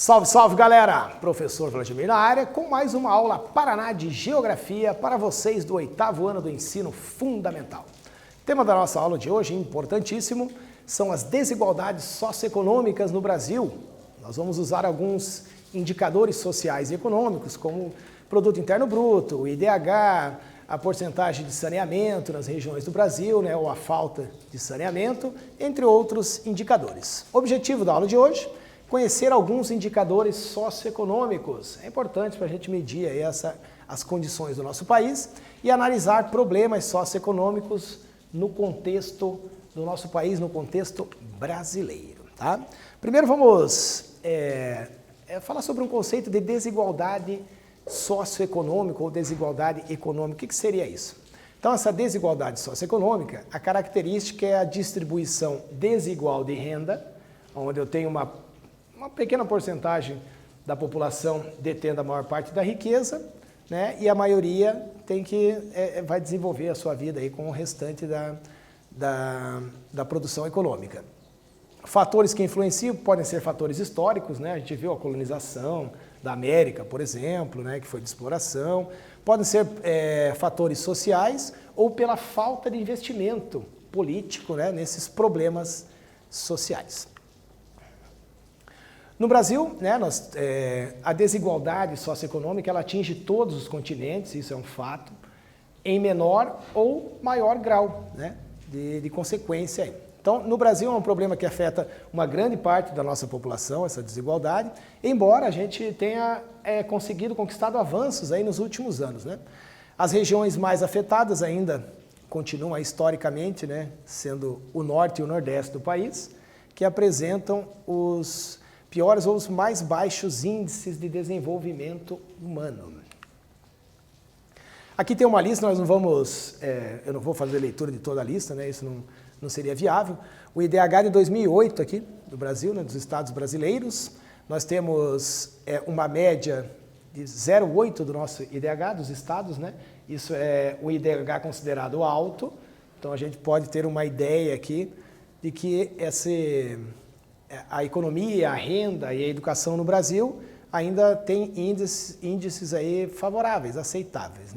Salve, salve galera! Professor Vladimir na área com mais uma aula Paraná de Geografia para vocês do 8º ano do ensino fundamental. O tema da nossa aula de hoje, importantíssimo, são as desigualdades socioeconômicas no Brasil. Nós vamos usar alguns indicadores sociais e econômicos como Produto Interno Bruto, o IDH, a porcentagem de saneamento nas regiões do Brasil, ou a falta de saneamento, entre outros indicadores. O objetivo da aula de hoje conhecer alguns indicadores socioeconômicos. É importante para a gente medir aí as condições do nosso país e analisar problemas socioeconômicos no contexto do nosso país, no contexto brasileiro. Tá? Primeiro vamos falar sobre um conceito de desigualdade socioeconômica ou desigualdade econômica. O que seria isso? Então, essa desigualdade socioeconômica, a característica é a distribuição desigual de renda, onde eu tenho uma pequena porcentagem da população detendo a maior parte da riqueza, e a maioria vai desenvolver a sua vida aí com o restante da produção econômica. Fatores que influenciam podem ser fatores históricos, a gente viu a colonização da América, por exemplo, que foi de exploração, podem ser fatores sociais ou pela falta de investimento político nesses problemas sociais. No Brasil, a desigualdade socioeconômica ela atinge todos os continentes, isso é um fato, em menor ou maior grau de consequência. Então, no Brasil é um problema que afeta uma grande parte da nossa população, essa desigualdade, embora a gente tenha conseguido conquistar avanços aí nos últimos anos. As regiões mais afetadas ainda continuam historicamente, sendo o norte e o nordeste do país, que apresentam os piores ou os mais baixos índices de desenvolvimento humano. Aqui tem uma lista, nós não vamos, eu não vou fazer leitura de toda a lista, isso não seria viável. O IDH de 2008 aqui do Brasil, dos estados brasileiros, nós temos uma média de 0,8 do nosso IDH dos estados, Isso é o IDH considerado alto, então a gente pode ter uma ideia aqui de que a economia, a renda e a educação no Brasil ainda tem índices aí favoráveis, aceitáveis.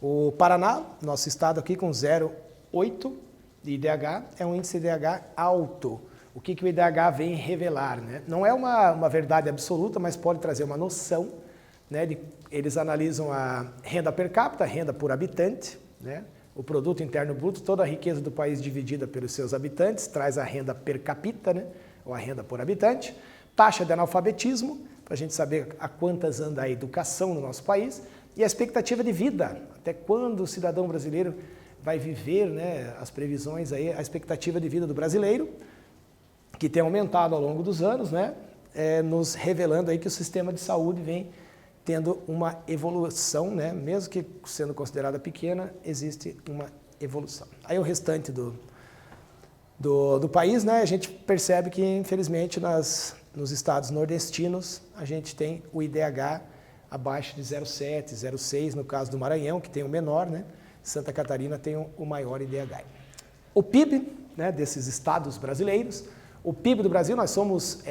O Paraná, nosso estado aqui com 0,8 de IDH, é um índice de IDH alto. O que o IDH vem revelar? Não é uma verdade absoluta, mas pode trazer uma noção. Eles analisam a renda per capita, a renda por habitante, o produto interno bruto, toda a riqueza do país dividida pelos seus habitantes, traz a renda per capita, ou a renda por habitante, taxa de analfabetismo, para a gente saber a quantas anda a educação no nosso país, e a expectativa de vida, até quando o cidadão brasileiro vai viver, as previsões aí, a expectativa de vida do brasileiro, que tem aumentado ao longo dos anos, nos revelando aí que o sistema de saúde vem tendo uma evolução, mesmo que sendo considerada pequena, existe uma evolução. Aí o restante do país, a gente percebe que, infelizmente, nos estados nordestinos, a gente tem o IDH abaixo de 0,7, 0,6, no caso do Maranhão, que tem o menor, Santa Catarina tem o maior IDH. O PIB desses estados brasileiros, o PIB do Brasil, nós somos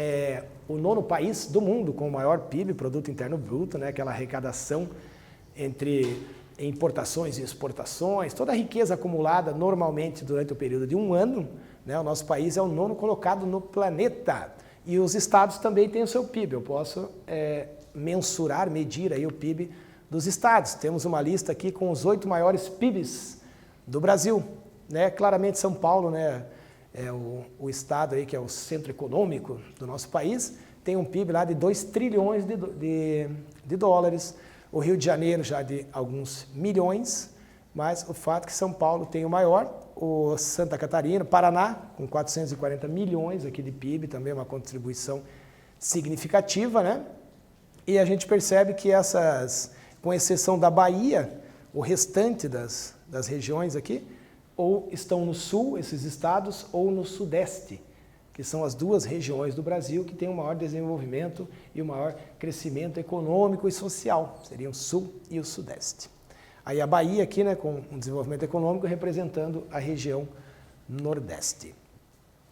o 9º país do mundo com o maior PIB, Produto Interno Bruto, aquela arrecadação entre importações e exportações, toda a riqueza acumulada normalmente durante o período de um ano, o nosso país é o 9º colocado no planeta. E os estados também têm o seu PIB. Eu posso medir aí o PIB dos estados. Temos uma lista aqui com os 8 maiores PIBs do Brasil. Claramente São Paulo, é o estado aí que é o centro econômico do nosso país, tem um PIB lá de 2 trilhões de dólares. O Rio de Janeiro já de alguns milhões, mas o fato é que São Paulo tem o maior, o Santa Catarina, Paraná, com 440 milhões aqui de PIB, também uma contribuição significativa, E a gente percebe que com exceção da Bahia, o restante das regiões aqui, ou estão no sul, esses estados, ou no sudeste, que são as duas regiões do Brasil que têm o maior desenvolvimento e o maior crescimento econômico e social, seriam o sul e o sudeste. Aí a Bahia aqui, com um desenvolvimento econômico representando a região nordeste.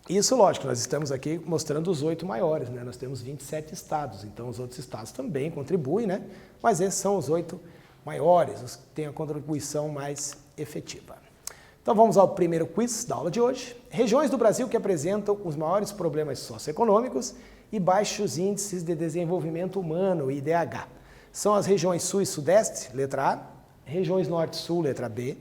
Isso, lógico, nós estamos aqui mostrando os 8 maiores, né? Nós temos 27 estados, então os outros estados também contribuem, né? Mas esses são os 8 maiores, os que têm a contribuição mais efetiva. Então vamos ao primeiro quiz da aula de hoje. Regiões do Brasil que apresentam os maiores problemas socioeconômicos e baixos índices de desenvolvimento humano, IDH. São as regiões Sul e Sudeste, letra A, regiões Norte e Sul, letra B,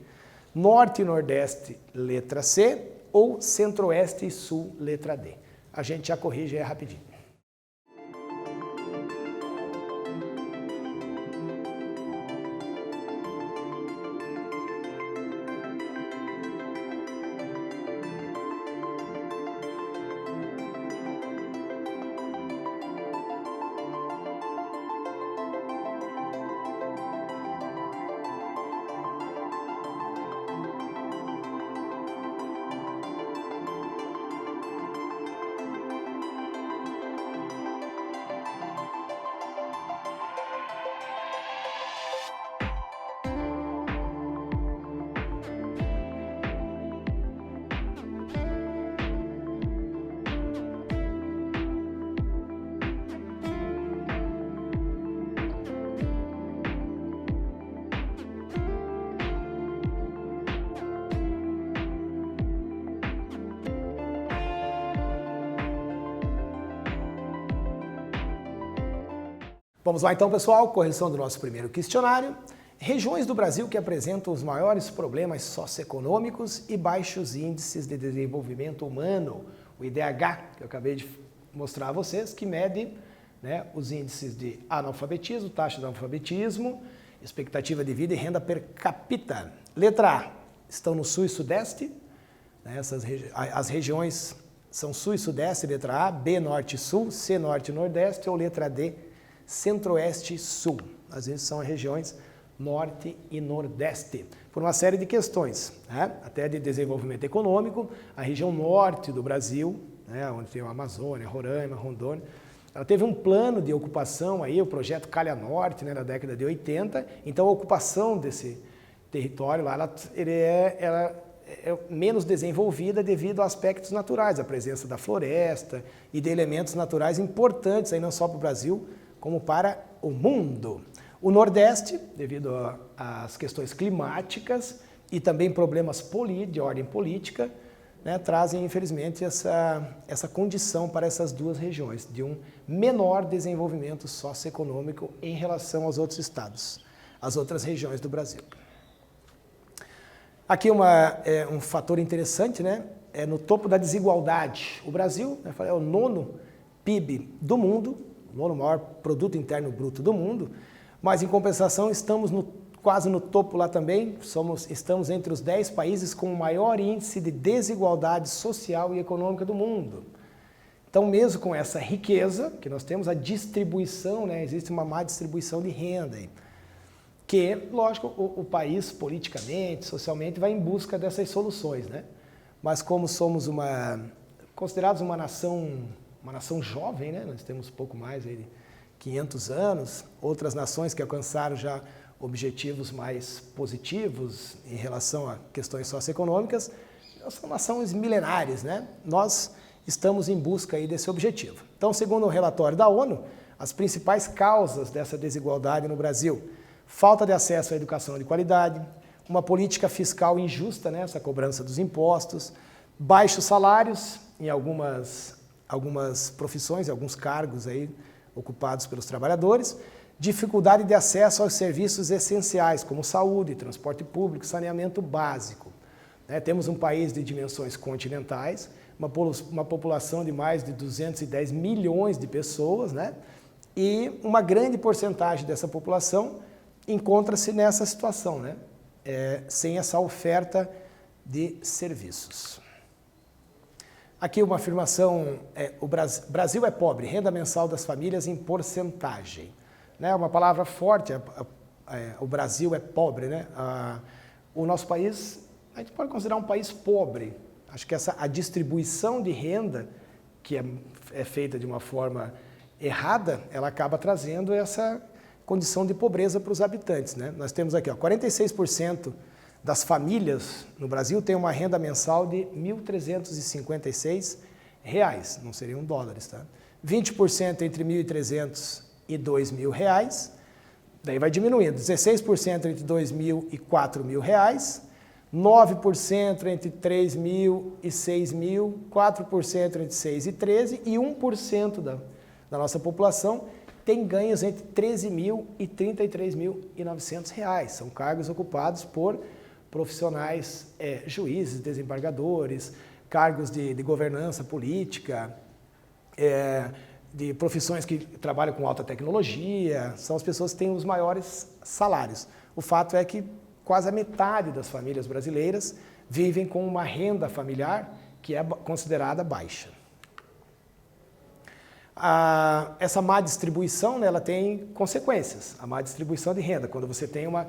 Norte e Nordeste, letra C, ou Centro-Oeste e Sul, letra D. A gente já corrige aí rapidinho. Vamos lá então, pessoal, correção do nosso primeiro questionário. Regiões do Brasil que apresentam os maiores problemas socioeconômicos e baixos índices de desenvolvimento humano, o IDH, que eu acabei de mostrar a vocês, que mede, né, os índices de analfabetismo, taxa de analfabetismo, expectativa de vida e renda per capita. Letra A, estão no Sul e Sudeste, né, as regiões são Sul e Sudeste, letra A, B, Norte e Sul, C, Norte e Nordeste, ou letra D, Centro-Oeste e Sul. Às vezes são as regiões Norte e Nordeste, por uma série de questões, né? Até de desenvolvimento econômico. A região Norte do Brasil, né, onde tem a Amazônia, Roraima, Rondônia, ela teve um plano de ocupação, aí, o projeto Calha Norte, né, na década de 80, então a ocupação desse território lá, ela é menos desenvolvida devido a aspectos naturais, a presença da floresta e de elementos naturais importantes, aí não só para o Brasil, como para o mundo. O Nordeste, devido às questões climáticas e também problemas de ordem política, né, trazem, infelizmente, essa condição para essas duas regiões, de um menor desenvolvimento socioeconômico em relação aos outros estados, às outras regiões do Brasil. Aqui um fator interessante, né, é no topo da desigualdade. O Brasil, né, é o 9º PIB do mundo, o 9º maior produto interno bruto do mundo, mas em compensação estamos quase no topo lá também, estamos entre os 10 países com o maior índice de desigualdade social e econômica do mundo. Então, mesmo com essa riqueza que nós temos, a distribuição, né, existe uma má distribuição de renda aí, que, lógico, o país politicamente, socialmente vai em busca dessas soluções, né? Mas como somos considerados uma nação jovem, né? Nós temos pouco mais aí de 500 anos, outras nações que alcançaram já objetivos mais positivos em relação a questões socioeconômicas, são nações milenares, né? Nós estamos em busca aí desse objetivo. Então, segundo o relatório da ONU, as principais causas dessa desigualdade no Brasil: falta de acesso à educação de qualidade, uma política fiscal injusta, né? Essa cobrança dos impostos, baixos salários em algumas profissões, alguns cargos aí ocupados pelos trabalhadores, dificuldade de acesso aos serviços essenciais, como saúde, transporte público, saneamento básico. Né? Temos um país de dimensões continentais, uma população de mais de 210 milhões de pessoas, né? E uma grande porcentagem dessa população encontra-se nessa situação, né? Sem essa oferta de serviços. Aqui uma afirmação, o Brasil é pobre, renda mensal das famílias em porcentagem. Né? Uma palavra forte, o Brasil é pobre, né? O nosso país, a gente pode considerar um país pobre. Acho que a distribuição de renda, que é feita de uma forma errada, ela acaba trazendo essa condição de pobreza para os habitantes, né? Nós temos aqui, 46% das famílias no Brasil têm uma renda mensal de R$ 1.356 reais, não seriam dólares, tá? 20% entre 1.300 e 2.000 reais, daí vai diminuindo, 16% entre 2.000 e 4.000 reais, 9% entre 3.000 e 6.000, 4% entre 6 e 13 e 1% da nossa população tem ganhos entre 13.000 e 33.900 reais. São cargos ocupados por profissionais, juízes, desembargadores, cargos de governança política, de profissões que trabalham com alta tecnologia, são as pessoas que têm os maiores salários. O fato é que quase a metade das famílias brasileiras vivem com uma renda familiar que é considerada baixa. Essa má distribuição, né, ela tem consequências. A má distribuição de renda, quando você tem uma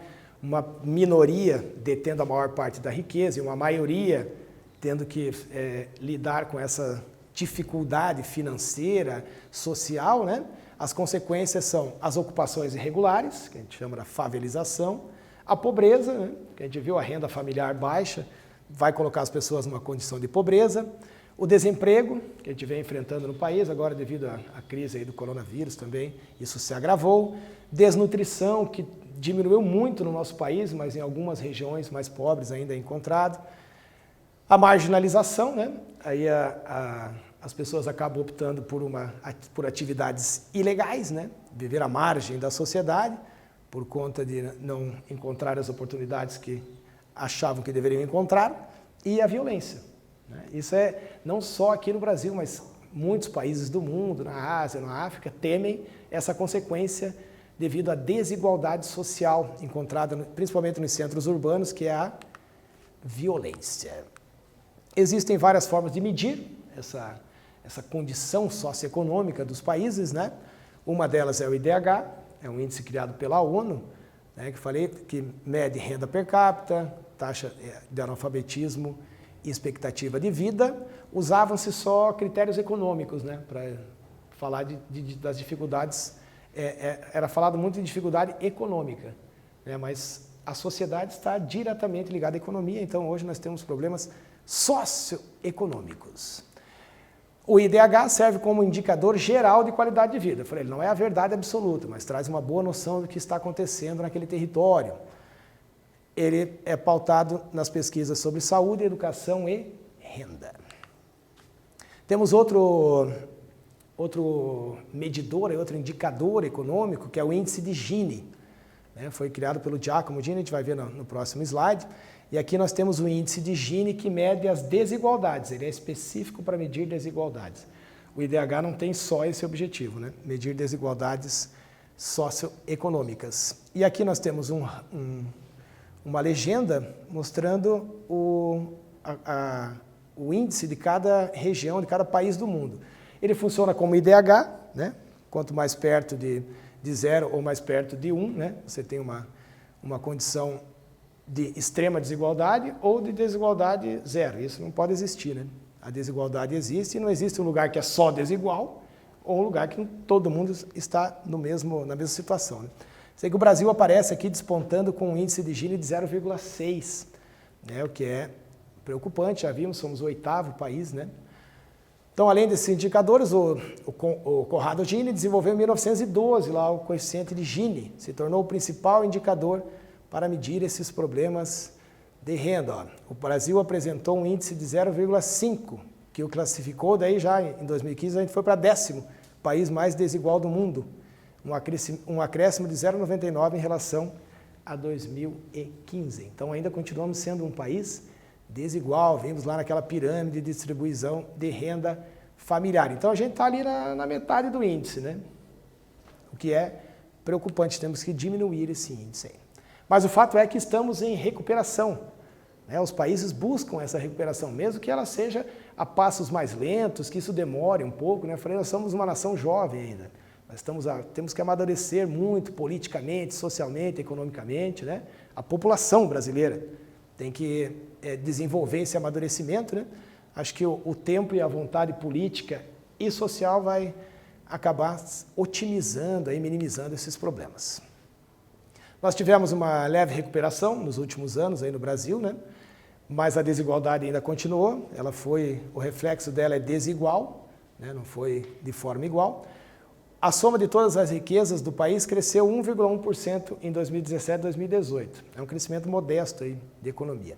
minoria detendo a maior parte da riqueza e uma maioria tendo que lidar com essa dificuldade financeira, social, né? As consequências são as ocupações irregulares, que a gente chama de favelização, a pobreza, né? Que a gente viu a renda familiar baixa, vai colocar as pessoas numa condição de pobreza, o desemprego, que a gente vem enfrentando no país, agora devido à crise aí do coronavírus também, isso se agravou, desnutrição, que diminuiu muito no nosso país, mas em algumas regiões mais pobres ainda é encontrado, a marginalização, né? Aí as pessoas acabam optando por atividades ilegais, né? Viver à margem da sociedade, por conta de não encontrar as oportunidades que achavam que deveriam encontrar, e a violência, né? Isso é não só aqui no Brasil, mas muitos países do mundo, na Ásia, na África, temem essa consequência devido à desigualdade social encontrada principalmente nos centros urbanos, que é a violência. Existem várias formas de medir essa condição socioeconômica dos países, né? Uma delas é o IDH, é um índice criado pela ONU, né, que falei que mede renda per capita, taxa de analfabetismo e expectativa de vida. Usavam-se só critérios econômicos, né, para falar das dificuldades. Era falado muito de dificuldade econômica, né, mas a sociedade está diretamente ligada à economia, então hoje nós temos problemas socioeconômicos. O IDH serve como indicador geral de qualidade de vida. Eu falei, ele não é a verdade absoluta, mas traz uma boa noção do que está acontecendo naquele território. Ele é pautado nas pesquisas sobre saúde, educação e renda. Temos outro medidor, outro indicador econômico, que é o índice de Gini. Foi criado pelo Giacomo Gini, a gente vai ver no próximo slide. E aqui nós temos o índice de Gini que mede as desigualdades, ele é específico para medir desigualdades. O IDH não tem só esse objetivo, né? Medir desigualdades socioeconômicas. E aqui nós temos uma legenda mostrando o índice de cada região, de cada país do mundo. Ele funciona como IDH, né? Quanto mais perto de 0 ou mais perto de 1, né? Você tem uma condição de extrema desigualdade ou de desigualdade zero. Isso não pode existir, né? A desigualdade existe e não existe um lugar que é só desigual ou um lugar que todo mundo está na mesma situação, né? Sei que o Brasil aparece aqui despontando com um índice de Gini de 0,6, né? O que é preocupante, já vimos, somos o 8º país, né? Então, além desses indicadores, o Corrado Gini desenvolveu em 1912 lá o coeficiente de Gini, se tornou o principal indicador para medir esses problemas de renda. O Brasil apresentou um índice de 0,5, que o classificou, daí já em 2015 a gente foi para 10º país mais desigual do mundo, um acréscimo de 0,99 em relação a 2015. Então ainda continuamos sendo um país desigual, vimos lá naquela pirâmide de distribuição de renda familiar. Então a gente está ali na metade do índice, né? O que é preocupante, temos que diminuir esse índice aí. Mas o fato é que estamos em recuperação, né? Os países buscam essa recuperação, mesmo que ela seja a passos mais lentos, que isso demore um pouco, né? Eu falei, nós somos uma nação jovem ainda. Nós temos que amadurecer muito politicamente, socialmente, economicamente, né? A população brasileira tem que desenvolver esse amadurecimento, né? Acho que o tempo e a vontade política e social vai acabar otimizando e minimizando esses problemas. Nós tivemos uma leve recuperação nos últimos anos aí no Brasil, né? mas a desigualdade ainda continuou, o reflexo dela é desigual, né? Não foi de forma igual. A soma de todas as riquezas do país cresceu 1,1% em 2017 e 2018. É um crescimento modesto aí de economia.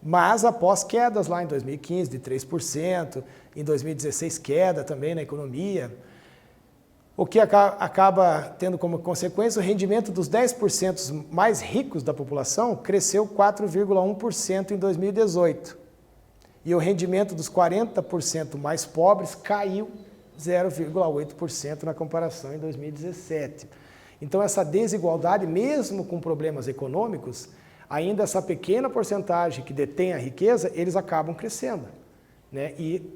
Mas após quedas lá em 2015 de 3%, em 2016 queda também na economia, o que acaba tendo como consequência o rendimento dos 10% mais ricos da população cresceu 4,1% em 2018. E o rendimento dos 40% mais pobres caiu 0,8% na comparação em 2017. Então essa desigualdade, mesmo com problemas econômicos, ainda essa pequena porcentagem que detém a riqueza, eles acabam crescendo, né? E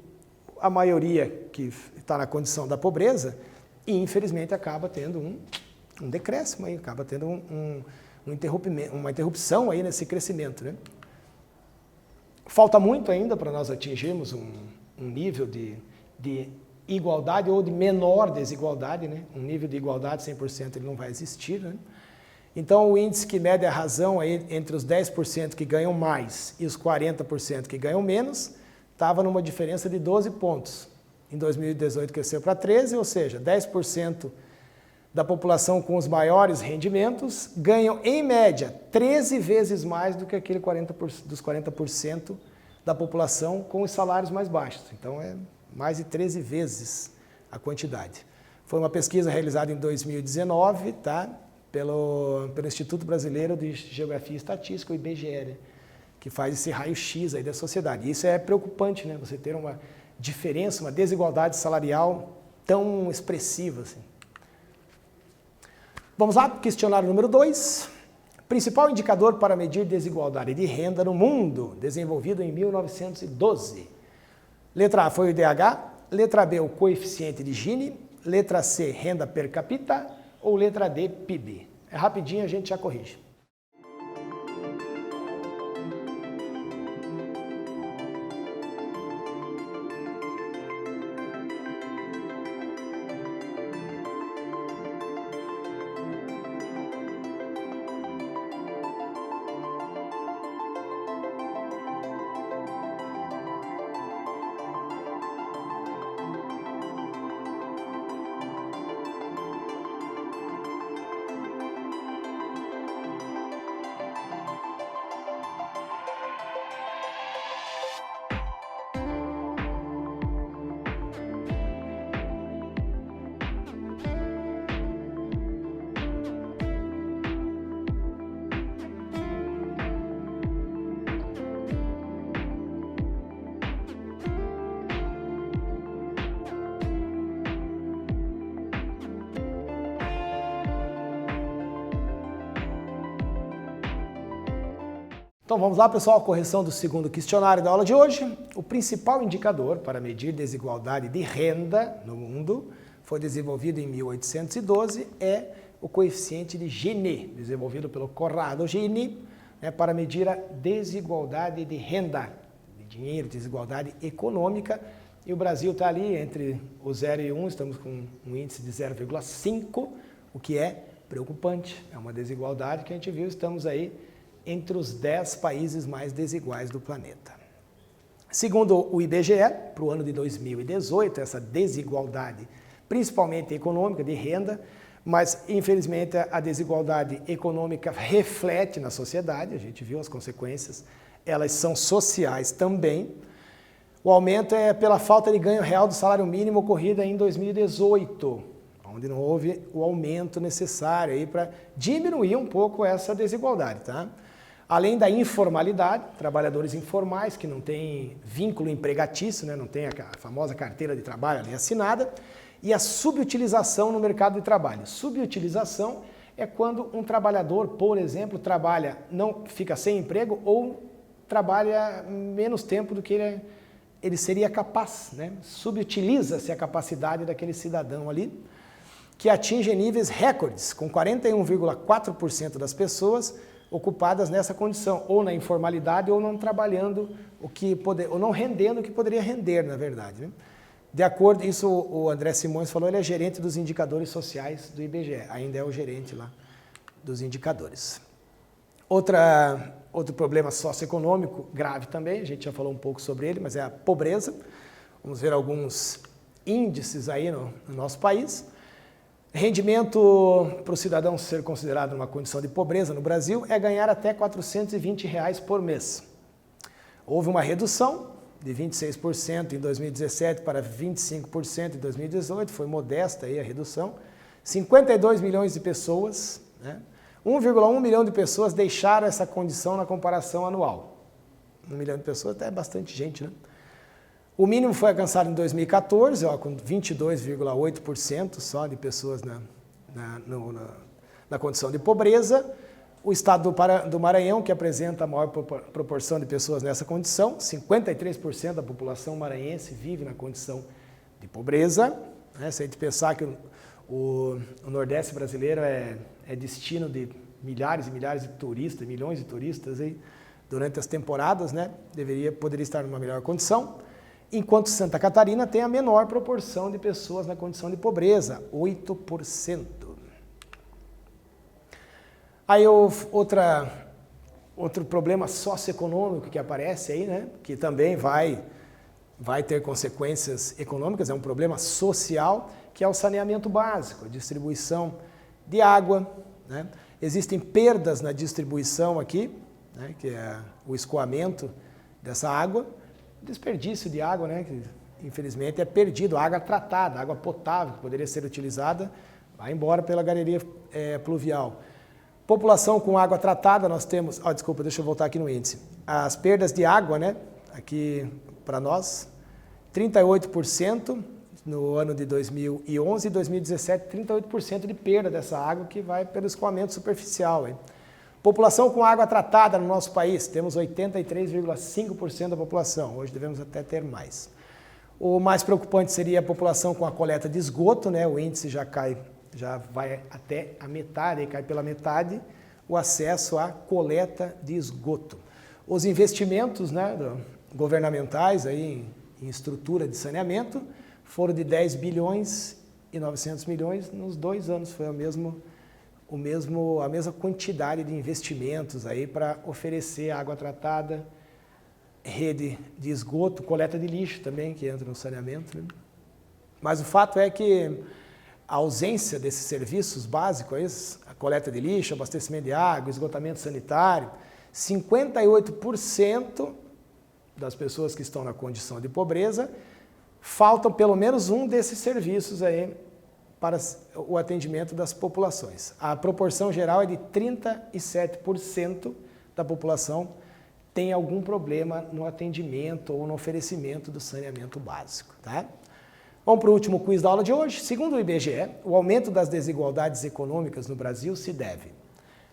a maioria que está na condição da pobreza, infelizmente acaba tendo um decréscimo, aí, acaba tendo uma interrupção aí nesse crescimento, né? Falta muito ainda para nós atingirmos um nível de igualdade ou de menor desigualdade, né? Um nível de igualdade 100% ele não vai existir, né? Então, o índice que mede a razão aí entre os 10% que ganham mais e os 40% que ganham menos, estava numa diferença de 12 pontos. Em 2018 cresceu para 13, ou seja, 10% da população com os maiores rendimentos ganham, em média, 13 vezes mais do que aquele 40% da população com os salários mais baixos. Então, é mais de 13 vezes a quantidade. Foi uma pesquisa realizada em 2019, tá? Pelo Instituto Brasileiro de Geografia e Estatística, o IBGE, né? Que faz esse raio-x aí da sociedade. E isso é preocupante, né? Você ter uma diferença, uma desigualdade salarial tão expressiva assim. Vamos lá, questionário número 2. Principal indicador para medir desigualdade de renda no mundo, desenvolvido em 1912. Letra A foi o IDH, letra B o coeficiente de Gini, letra C renda per capita ou letra D PIB. É rapidinho, a gente já corrige. Então vamos lá, pessoal, a correção do segundo questionário da aula de hoje. O principal indicador para medir desigualdade de renda no mundo foi desenvolvido em 1812, é o coeficiente de Gini, desenvolvido pelo Corrado Gini, né, para medir a desigualdade de renda, de dinheiro, desigualdade econômica. E o Brasil está ali entre o 0 e 1, estamos com um índice de 0,5, o que é preocupante. É uma desigualdade que a gente viu, estamos aí entre os 10 países mais desiguais do planeta. Segundo o IBGE, para o ano de 2018, essa desigualdade, principalmente econômica, de renda, mas infelizmente a desigualdade econômica reflete na sociedade, a gente viu as consequências, elas são sociais também. O aumento é pela falta de ganho real do salário mínimo ocorrida em 2018, onde não houve o aumento necessário aí para diminuir um pouco essa desigualdade, tá? Além da informalidade, trabalhadores informais que não têm vínculo empregatício, né, não tem a famosa carteira de trabalho ali assinada, e a subutilização no mercado de trabalho. Subutilização é quando um trabalhador, por exemplo, trabalha, não fica sem emprego ou trabalha menos tempo do que ele seria capaz, né? Subutiliza-se a capacidade daquele cidadão ali, que atinge níveis recordes, com 41,4% das pessoas ocupadas nessa condição, ou na informalidade, ou não trabalhando, ou não rendendo o que poderia render, na verdade, né? De acordo, isso o André Simões falou, ele é gerente dos indicadores sociais do IBGE, ainda é o gerente lá dos indicadores. Outra outro problema socioeconômico grave também, a gente já falou um pouco sobre ele, mas é a pobreza. Vamos ver alguns índices aí no nosso país. Rendimento para o cidadão ser considerado uma condição de pobreza no Brasil é ganhar até R$ 420 por mês. Houve uma redução de 26% em 2017 para 25% em 2018, foi modesta aí a redução. 52 milhões de pessoas, né? 1,1 milhão de pessoas deixaram essa condição na comparação anual. 1 milhão de pessoas até é bastante gente, né? O mínimo foi alcançado em 2014, com 22,8% só de pessoas na condição de pobreza. O estado do Maranhão, que apresenta a maior proporção de pessoas nessa condição, 53% da população maranhense vive na condição de pobreza. Se a gente pensar que o Nordeste brasileiro é destino de milhares e milhares de turistas, milhões de turistas aí, durante as temporadas, né? Poderia estar numa melhor condição. Enquanto Santa Catarina tem a menor proporção de pessoas na condição de pobreza, 8%. Aí outro problema socioeconômico que aparece aí, né, que também vai ter consequências econômicas, é um problema social, que é o saneamento básico, a distribuição de água, né? Existem perdas na distribuição aqui, né, que é o escoamento dessa água, desperdício de água, né, que infelizmente é perdido, água tratada, água potável, que poderia ser utilizada, vai embora pela galeria pluvial. População com água tratada, nós temos, desculpa, deixa eu voltar aqui no índice, as perdas de água, né, aqui para nós, 38% no ano de 2011 e 2017, 38% de perda dessa água que vai pelo escoamento superficial, hein. População com água tratada no nosso país, temos 83,5% da população, hoje devemos até ter mais. O mais preocupante seria a população com a coleta de esgoto, né? O índice já vai até a metade, cai pela metade, o acesso à coleta de esgoto. Os investimentos, né, governamentais aí, em estrutura de saneamento foram de 10 bilhões e 900 milhões nos 2 anos, foi a mesma quantidade de investimentos aí para oferecer água tratada, rede de esgoto, coleta de lixo também, que entra no saneamento, né? Mas o fato é que a ausência desses serviços básicos, a coleta de lixo, abastecimento de água, esgotamento sanitário, 58% das pessoas que estão na condição de pobreza faltam pelo menos um desses serviços aí para o atendimento das populações. A proporção geral é de 37% da população tem algum problema no atendimento ou no oferecimento do saneamento básico, tá? Vamos para o último quiz da aula de hoje. Segundo o IBGE, o aumento das desigualdades econômicas no Brasil se deve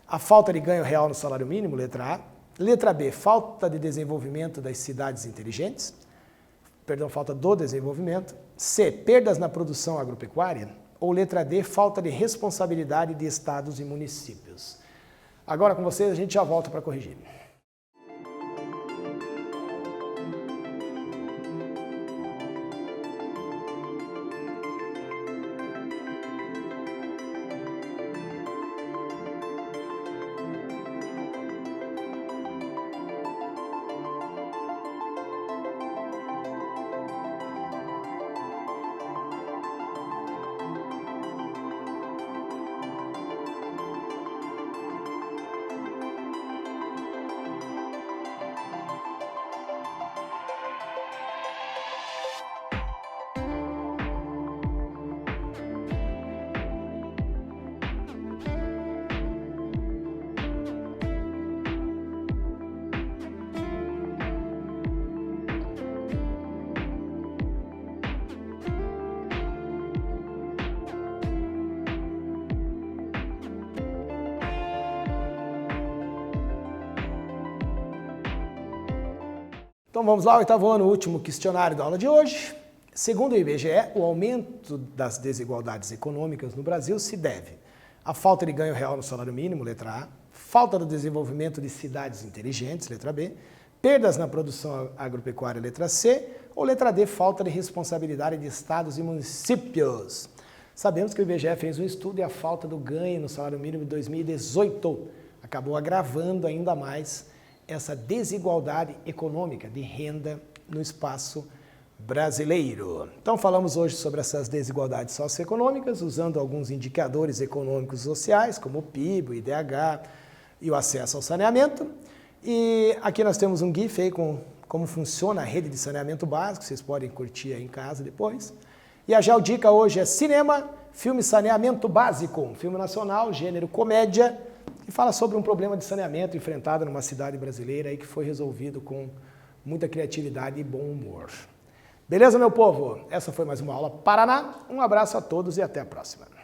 à falta de ganho real no salário mínimo, letra A. Letra B, falta de desenvolvimento das cidades inteligentes. Falta do desenvolvimento. C, perdas na produção agropecuária. Ou letra D, falta de responsabilidade de estados e municípios. Agora com vocês, a gente já volta para corrigir. Então vamos lá, oitavo ano, último questionário da aula de hoje. Segundo o IBGE, o aumento das desigualdades econômicas no Brasil se deve à falta de ganho real no salário mínimo, letra A, falta do desenvolvimento de cidades inteligentes, letra B, perdas na produção agropecuária, letra C, ou letra D, falta de responsabilidade de estados e municípios. Sabemos que o IBGE fez um estudo e a falta do ganho no salário mínimo de 2018 acabou agravando ainda mais essa desigualdade econômica de renda no espaço brasileiro. Então falamos hoje sobre essas desigualdades socioeconômicas, usando alguns indicadores econômicos e sociais, como o PIB, o IDH e o acesso ao saneamento. E aqui nós temos um GIF aí com como funciona a rede de saneamento básico, vocês podem curtir aí em casa depois. E a Geodica hoje é cinema, filme Saneamento Básico, um filme nacional, gênero comédia, que fala sobre um problema de saneamento enfrentado numa cidade brasileira e que foi resolvido com muita criatividade e bom humor. Beleza, meu povo? Essa foi mais uma aula Paraná. Um abraço a todos e até a próxima.